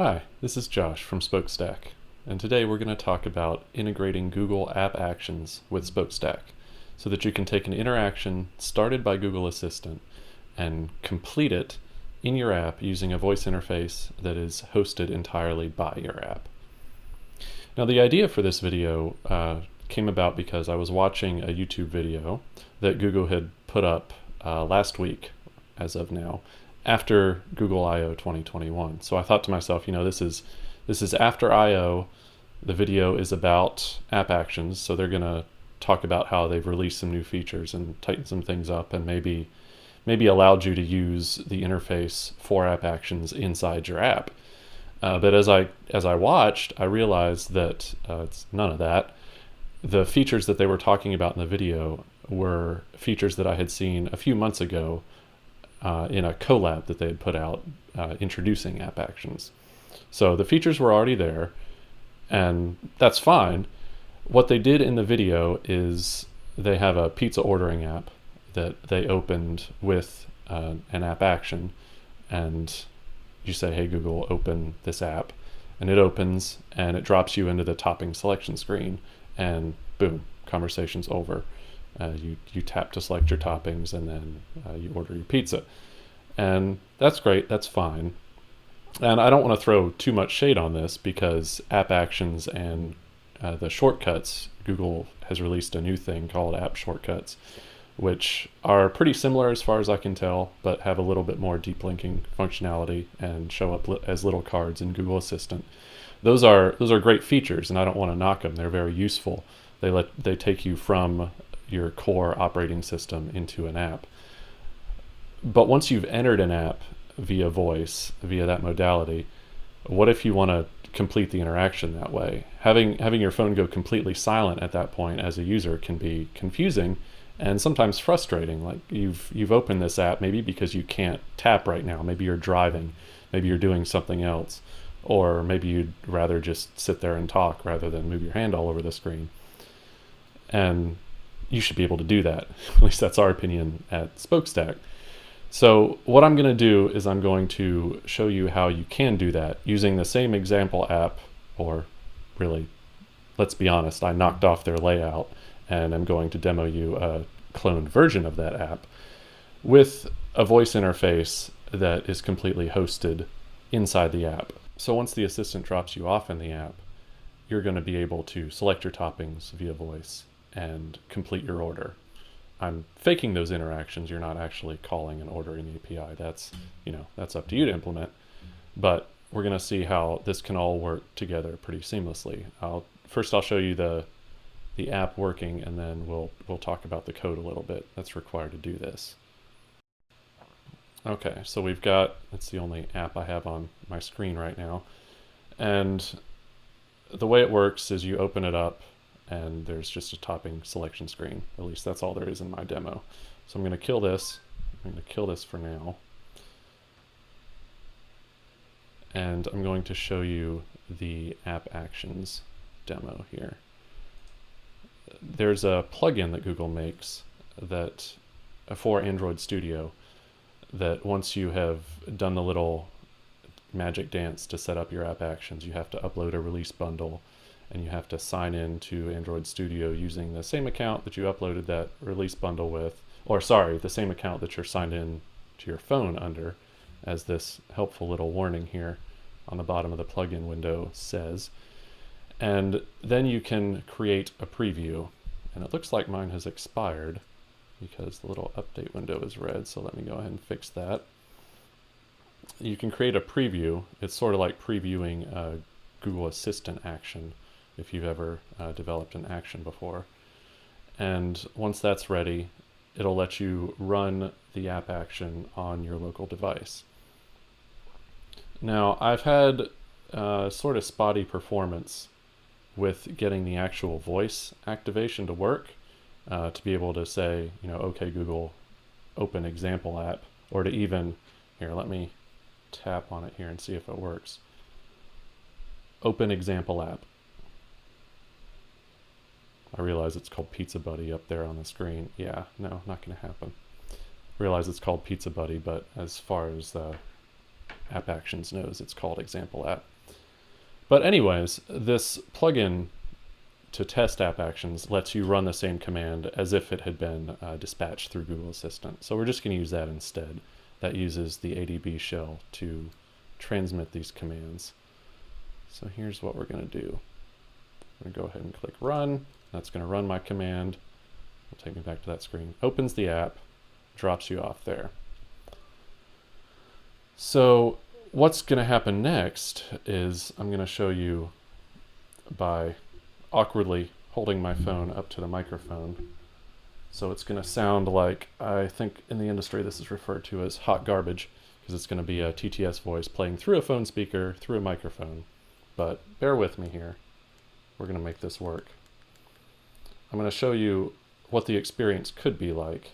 Hi, this is Josh from Spokestack, and today we're going to talk about integrating Google App Actions with Spokestack so that you can take an interaction started by Google Assistant and complete it in your app using a voice interface that is hosted entirely by your app. Now, the idea for this video came about because I was watching a YouTube video that Google had put up last week, as of now, after Google I/O 2021. So I thought to myself, this is after I/O. The video is about app actions, so they're going to talk about how they've released some new features and tightened some things up, and maybe allowed you to use the interface for app actions inside your app. But as I watched, I realized that it's none of that. The features that they were talking about in the video were features that I had seen a few months ago in a collab that they had put out introducing app actions. So the features were already there, and that's fine. What they did in the video is they have a pizza ordering app that they opened with an app action, and you say, "Hey Google, open this app," and it opens and it drops you into the topping selection screen, and boom, conversation's over. You tap to select your toppings, and then you order your pizza. And that's great, that's fine. And I don't want to throw too much shade on this because app actions and the shortcuts, Google has released a new thing called app shortcuts, which are pretty similar as far as I can tell, but have a little bit more deep linking functionality and show up as little cards in Google Assistant. Those are great features, and I don't want to knock them. They're very useful. They take you from your core operating system into an app. But once you've entered an app via voice, via that modality, what if you want to complete the interaction that way? Having your phone go completely silent at that point as a user can be confusing and sometimes frustrating. Like you've opened this app maybe because you can't tap right now. Maybe you're driving, maybe you're doing something else, or maybe you'd rather just sit there and talk rather than move your hand all over the screen. And you should be able to do that. At least that's our opinion at Spokestack. So what I'm going to do is I'm going to show you how you can do that using the same example app, or really, let's be honest, I knocked off their layout and I'm going to demo you a cloned version of that app with a voice interface that is completely hosted inside the app. So once the assistant drops you off in the app, you're going to be able to select your toppings via voice and complete your order. I'm faking those interactions. You're not actually calling and ordering API. That's up to you to implement. But we're going to see how this can all work together pretty seamlessly. First I'll show you the app working, and then we'll talk about the code a little bit that's required to do this. Okay, so it's the only app I have on my screen right now. And the way it works is you open it up, and there's just a topping selection screen. At least that's all there is in my demo. So I'm going to kill this. I'm going to kill this for now. And I'm going to show you the app actions demo here. There's a plugin that Google makes that for Android Studio that once you have done the little magic dance to set up your app actions, you have to upload a release bundle, and you have to sign in to Android Studio using the same account that you uploaded that release bundle with, or sorry, the same account that you're signed in to your phone under, as this helpful little warning here on the bottom of the plugin window says. And then you can create a preview, and it looks like mine has expired because the little update window is red, so let me go ahead and fix that. You can create a preview. It's sort of like previewing a Google Assistant action, if you've ever developed an action before. And once that's ready, it'll let you run the app action on your local device. Now, I've had sort of spotty performance with getting the actual voice activation to work, to be able to say, okay, Google, open example app, or to even, here, let me tap on it here and see if it works. Open example app. I realize it's called Pizza Buddy up there on the screen. Yeah, no, not going to happen. Realize it's called Pizza Buddy, but as far as App Actions knows it's called example app. But anyways, this plugin to test App Actions lets you run the same command as if it had been dispatched through Google Assistant. So we're just going to use that instead. That uses the ADB shell to transmit these commands. So here's what we're going to do. I'm going to go ahead and click run. That's going to run my command. It'll take me back to that screen. Opens the app, drops you off there. So what's going to happen next is I'm going to show you by awkwardly holding my phone up to the microphone. So it's going to sound like, I think in the industry this is referred to as hot garbage, because it's going to be a TTS voice playing through a phone speaker, through a microphone. But bear with me here. We're going to make this work. I'm going to show you what the experience could be like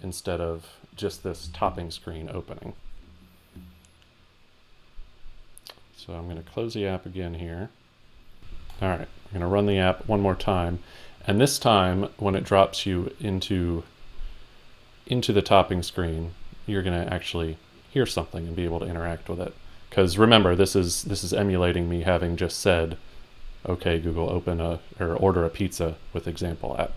instead of just this topping screen opening. So I'm going to close the app again here. All right, I'm going to run the app one more time. And this time, when it drops you into the topping screen, you're going to actually hear something and be able to interact with it. Because remember, this is emulating me having just said, "Okay, Google, order a pizza with example app."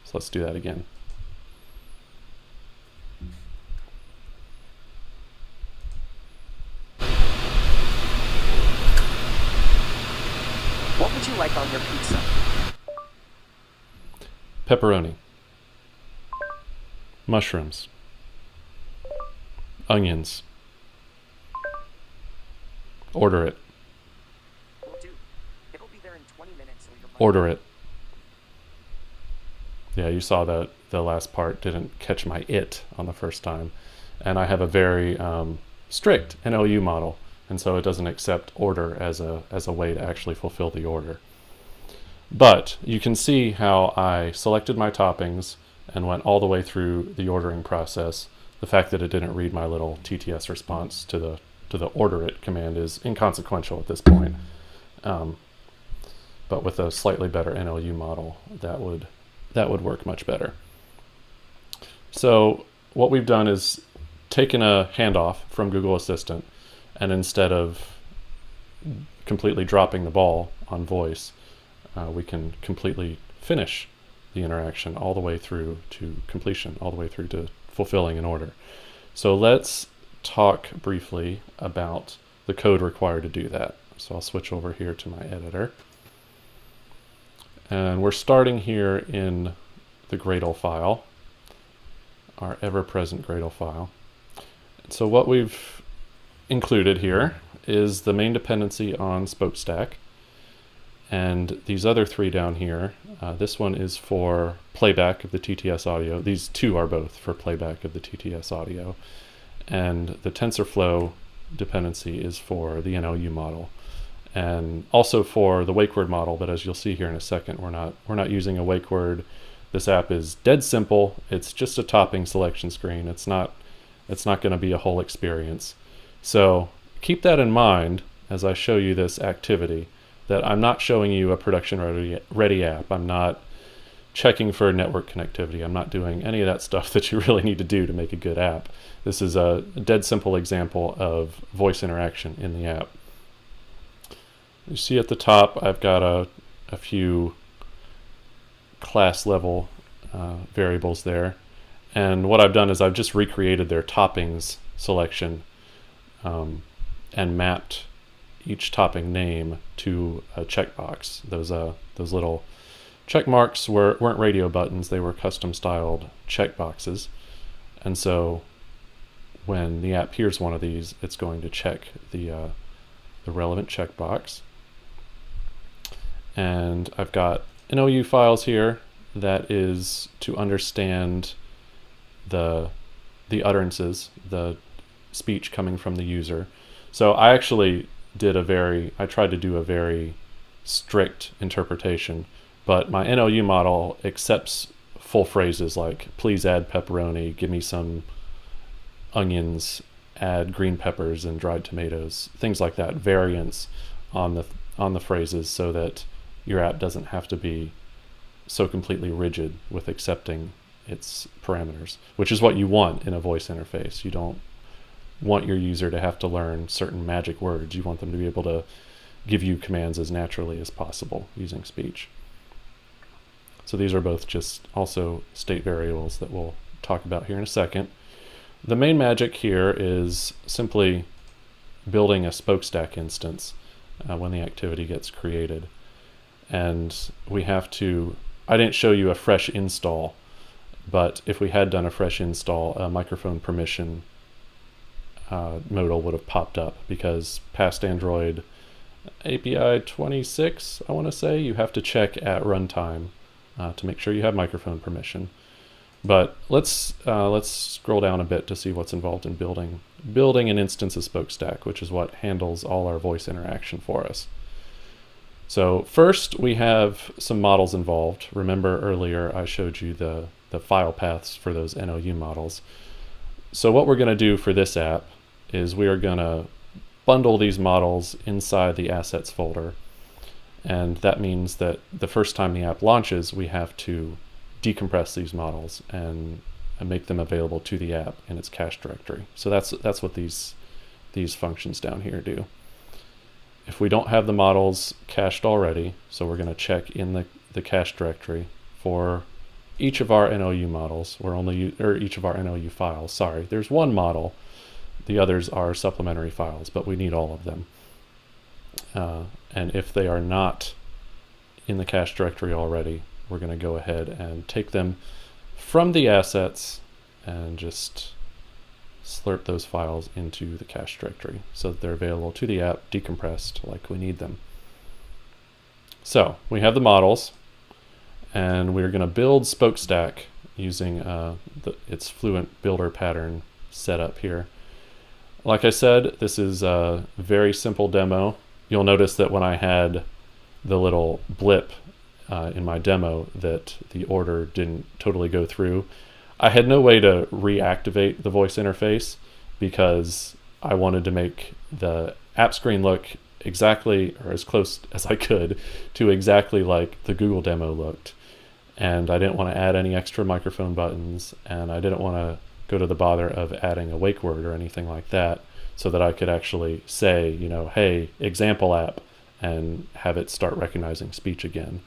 So let's do that again. What would you like on your pizza? Pepperoni, mushrooms, onions. Order it. Will do. It'll be there in 20 minutes. So Order it. Yeah, you saw that the last part didn't catch my it on the first time. And I have a very strict NLU model, and so it doesn't accept order as a way to actually fulfill the order. But you can see how I selected my toppings and went all the way through the ordering process. The fact that it didn't read my little TTS response to the order it command is inconsequential at this point. But with a slightly better NLU model, that would work much better. So what we've done is taken a handoff from Google Assistant, and instead of completely dropping the ball on voice, we can completely finish the interaction all the way through to completion, all the way through to fulfilling an order. So let's talk briefly about the code required to do that. So I'll switch over here to my editor. And we're starting here in the Gradle file, our ever-present Gradle file. So what we've included here is the main dependency on Spokestack. And these other three down here, this one is for playback of the TTS audio. These two are both for playback of the TTS audio. And the TensorFlow dependency is for the NLU model. And also for the wake word model, but as you'll see here in a second, we're not using a wake word. This app is dead simple. It's just a topping selection screen. It's not going to be a whole experience. So keep that in mind as I show you this activity, that I'm not showing you a production ready app. I'm not checking for network connectivity. I'm not doing any of that stuff that you really need to do to make a good app. This is a dead simple example of voice interaction in the app. You see at the top, I've got a few class level variables there. And what I've done is I've just recreated their toppings selection and mapped each topping name to a checkbox. Those little check marks weren't radio buttons, they were custom styled checkboxes. And so when the app hears one of these, it's going to check the relevant checkbox. And I've got NOU files here that is to understand the utterances, the speech coming from the user. So I actually I tried to do a very strict interpretation, but my NLU model accepts full phrases like, please add pepperoni, give me some onions, add green peppers and dried tomatoes, things like that, variants on the phrases, so that your app doesn't have to be so completely rigid with accepting its parameters, which is what you want in a voice interface. You want your user to have to learn certain magic words. You want them to be able to give you commands as naturally as possible using speech. So these are both just also state variables that we'll talk about here in a second. The main magic here is simply building a Spokestack instance when the activity gets created. And we have to, I didn't show you a fresh install, but if we had done a fresh install, a microphone permission modal would have popped up, because past Android API 26, I want to say, you have to check at runtime to make sure you have microphone permission. But let's scroll down a bit to see what's involved in building an instance of Spokestack, which is what handles all our voice interaction for us. So first, we have some models involved. Remember earlier I showed you the file paths for those NOU models. So what we're going to do for this app is we are going to bundle these models inside the assets folder. And that means that the first time the app launches, we have to decompress these models and make them available to the app in its cache directory. So that's what these functions down here do. If we don't have the models cached already, so we're going to check in the cache directory for each of our NOU models, or each of our NOU files. Sorry, there's one model. The others are supplementary files, but we need all of them. And if they are not in the cache directory already, we're going to go ahead and take them from the assets and just slurp those files into the cache directory so that they're available to the app decompressed like we need them. So we have the models, and we're going to build Spokestack using its Fluent Builder pattern setup here. Like I said, this is a very simple demo. You'll notice that when I had the little blip in my demo that the order didn't totally go through, I had no way to reactivate the voice interface because I wanted to make the app screen look exactly, or as close as I could, to exactly like the Google demo looked. And I didn't want to add any extra microphone buttons, and I didn't want to go to the bother of adding a wake word or anything like that, so that I could actually say, hey, example app, and have it start recognizing speech again.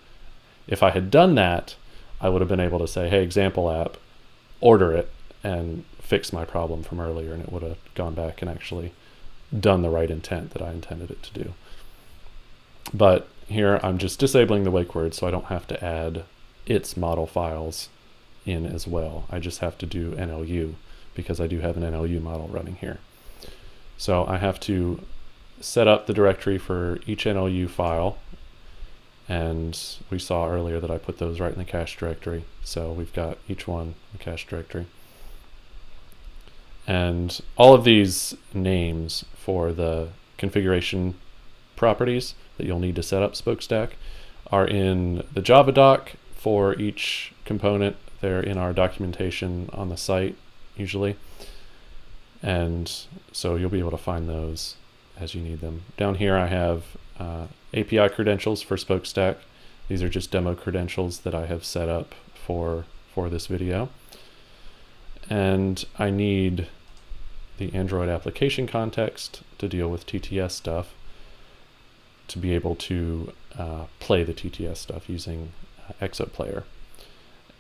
If I had done that, I would have been able to say, hey, example app, order it, and fix my problem from earlier, and it would have gone back and actually done the right intent that I intended it to do. But here I'm just disabling the wake word, so I don't have to add its model files in as well. I just have to do NOU because I do have an NOU model running here. So I have to set up the directory for each NOU file, and we saw earlier that I put those right in the cache directory. So we've got each one in the cache directory. And all of these names for the configuration properties that you'll need to set up Spokestack are in the Java doc for each component. They're in our documentation on the site usually. And so you'll be able to find those as you need them. Down here I have API credentials for Spokestack. These are just demo credentials that I have set up for this video. And I need the Android application context to deal with TTS stuff, to be able to play the TTS stuff using ExoPlayer.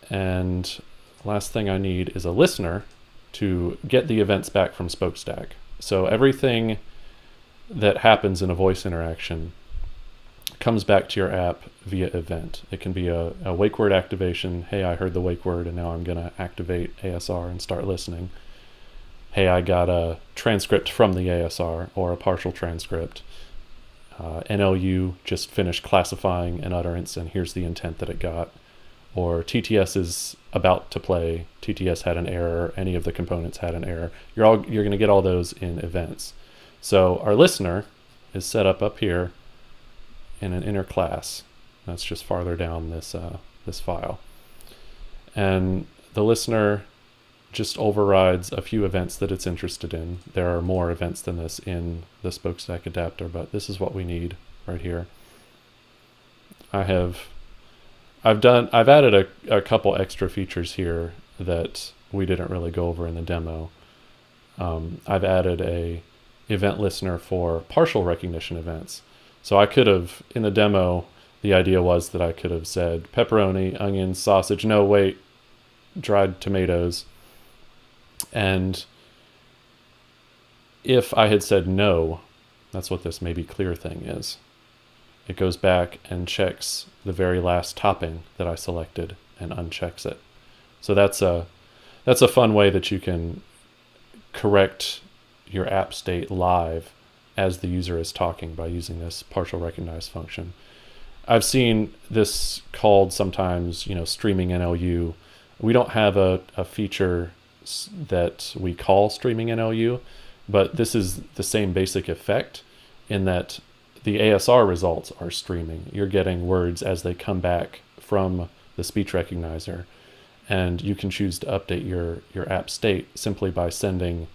And last thing I need is a listener to get the events back from Spokestack. So everything that happens in a voice interaction comes back to your app via event. It can be a wake word activation. Hey, I heard the wake word and now I'm going to activate ASR and start listening. Hey, I got a transcript from the ASR or a partial transcript. NLU just finished classifying an utterance and here's the intent that it got. Or TTS is about to play, TTS had an error, any of the components had an error. You're going to get all those in events. So our listener is set up here in an inner class. That's just farther down this file. And the listener just overrides a few events that it's interested in. There are more events than this in the Spokestack adapter, but this is what we need right here. I've added a couple extra features here that we didn't really go over in the demo. I've added a event listener for partial recognition events. So I could have, in the demo, the idea was that I could have said pepperoni, onions, sausage, no, wait, dried tomatoes. And if I had said no, that's what this maybe clear thing is. It goes back and checks the very last topping that I selected and unchecks it. So that's a fun way that you can correct your app state live as the user is talking by using this partial recognize function. I've seen this called sometimes, streaming NLU. We don't have a feature that we call streaming NLU, but this is the same basic effect in that the ASR results are streaming. You're getting words as they come back from the speech recognizer, and you can choose to update your app state simply by sending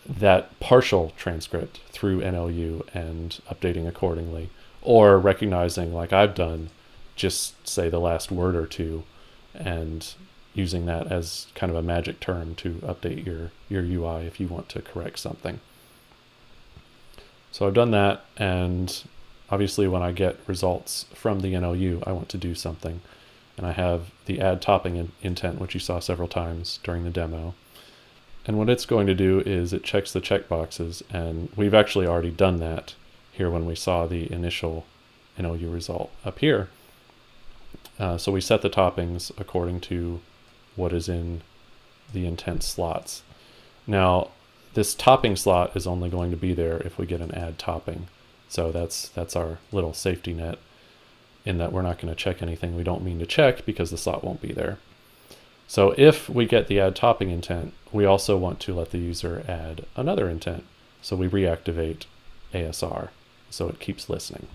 that partial transcript through NLU and updating accordingly, or recognizing, like I've done, just say the last word or two and using that as kind of a magic term to update your UI if you want to correct something. So I've done that, and obviously when I get results from the NLU, I want to do something. And I have the add topping intent, which you saw several times during the demo. And what it's going to do is it checks the checkboxes, and we've actually already done that here when we saw the initial NLU result up here. So we set the toppings according to what is in the intent slots. Now, this topping slot is only going to be there if we get an add topping. So that's our little safety net, in that we're not going to check anything we don't mean to check because the slot won't be there. So if we get the add topping intent, we also want to let the user add another intent. So we reactivate ASR so it keeps listening.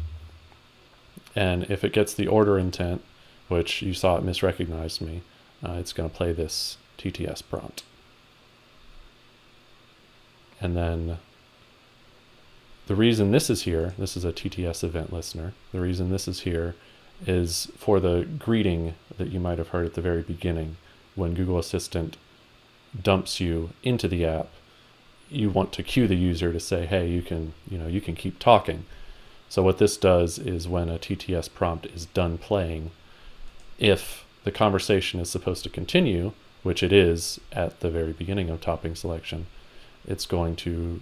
And if it gets the order intent, which you saw it misrecognized me, it's going to play this TTS prompt. And then the reason this is here, this is a TTS event listener, the reason this is here is for the greeting that you might have heard at the very beginning. When Google Assistant dumps you into the app, you want to cue the user to say, hey, you can keep talking. So what this does is when a TTS prompt is done playing, if the conversation is supposed to continue, which it is at the very beginning of topping selection, it's going to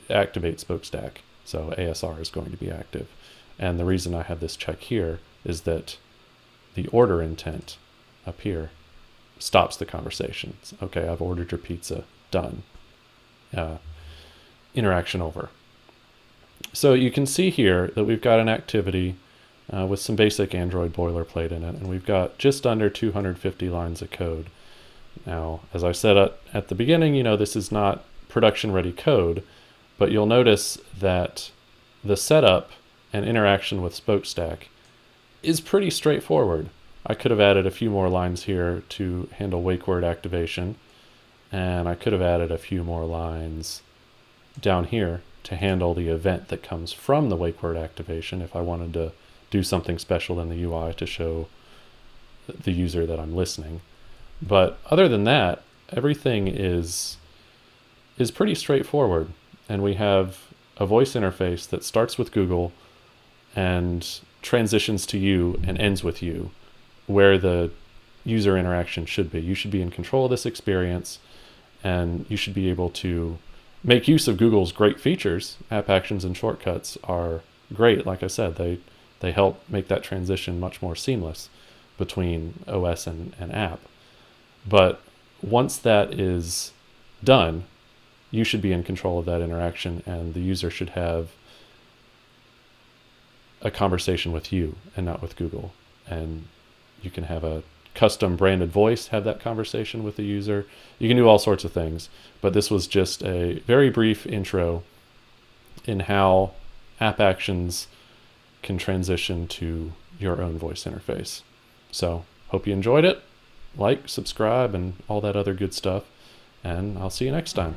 activate Spokestack. So ASR is going to be active. And the reason I have this check here is that the order intent up here stops the conversation. Okay, I've ordered your pizza, done. Interaction over. So you can see here that we've got an activity with some basic Android boilerplate in it, and we've got just under 250 lines of code. Now, as I said at the beginning, this is not production-ready code, but you'll notice that the setup and interaction with Spokestack is pretty straightforward. I could have added a few more lines here to handle wake word activation, and I could have added a few more lines down here to handle the event that comes from the wake word activation if I wanted to do something special in the UI to show the user that I'm listening. But other than that, everything is pretty straightforward, and we have a voice interface that starts with Google and transitions to you and ends with you, where the user interaction should be. You should be in control of this experience, and you should be able to make use of Google's great features. App actions and shortcuts are great. Like I said, they help make that transition much more seamless between OS and app. But once that is done, you should be in control of that interaction, and the user should have a conversation with you and not with Google. And you can have a custom branded voice have that conversation with the user. You can do all sorts of things, but this was just a very brief intro in how app actions can transition to your own voice interface. So hope you enjoyed it. Like, subscribe, and all that other good stuff, and I'll see you next time.